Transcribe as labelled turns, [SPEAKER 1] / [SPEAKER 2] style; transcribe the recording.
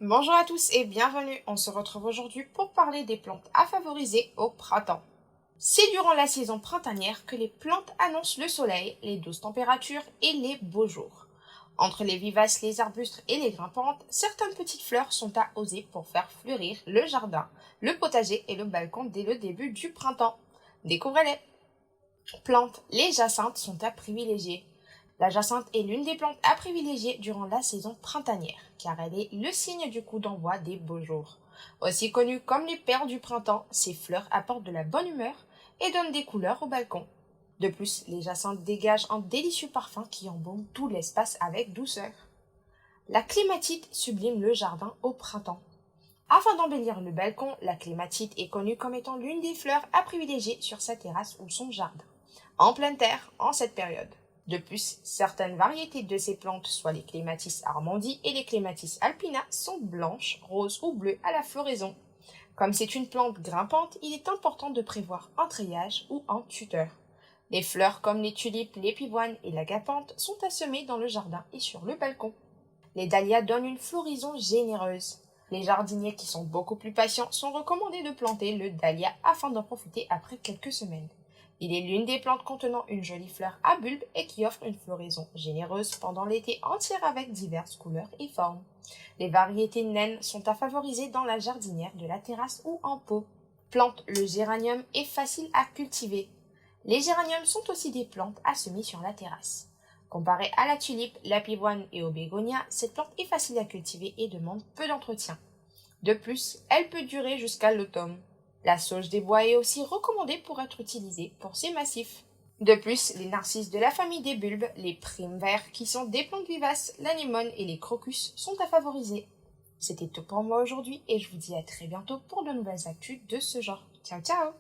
[SPEAKER 1] Bonjour à tous et bienvenue. On se retrouve aujourd'hui pour parler des plantes à favoriser au printemps. C'est durant la saison printanière que les plantes annoncent le soleil, les douces températures et les beaux jours. Entre les vivaces, les arbustes et les grimpantes, certaines petites fleurs sont à oser pour faire fleurir le jardin, le potager et le balcon dès le début du printemps. Découvrez-les. Plantes, les jacinthes sont à privilégier. La jacinthe est l'une des plantes à privilégier durant la saison printanière, car elle est le signe du coup d'envoi des beaux jours. Aussi connues comme les perles du printemps, ces fleurs apportent de la bonne humeur et donnent des couleurs au balcon. De plus, les jacinthes dégagent un délicieux parfum qui embaume tout l'espace avec douceur. La clématite sublime le jardin au printemps. Afin d'embellir le balcon, la clématite est connue comme étant l'une des fleurs à privilégier sur sa terrasse ou son jardin, en pleine terre en cette période. De plus, certaines variétés de ces plantes, soit les clématis armandie et les clématis alpina, sont blanches, roses ou bleues à la floraison. Comme c'est une plante grimpante, il est important de prévoir un treillage ou un tuteur. Les fleurs comme les tulipes, les pivoines et l'agapanthe sont à semer dans le jardin et sur le balcon. Les dahlias donnent une floraison généreuse. Les jardiniers qui sont beaucoup plus patients sont recommandés de planter le dahlia afin d'en profiter après quelques semaines. Il est l'une des plantes contenant une jolie fleur à bulbe et qui offre une floraison généreuse pendant l'été entier avec diverses couleurs et formes. Les variétés naines sont à favoriser dans la jardinière de la terrasse ou en pot. Plante, le géranium est facile à cultiver. Les géraniums sont aussi des plantes à semer sur la terrasse. Comparée à la tulipe, la pivoine et au bégonia, cette plante est facile à cultiver et demande peu d'entretien. De plus, elle peut durer jusqu'à l'automne. La sauge des bois est aussi recommandée pour être utilisée pour ses massifs. De plus, les narcisses de la famille des bulbes, les primes verts qui sont des plantes vivaces, l'anémone et les crocus sont à favoriser. C'était tout pour moi aujourd'hui et je vous dis à très bientôt pour de nouvelles actus de ce genre. Ciao ciao!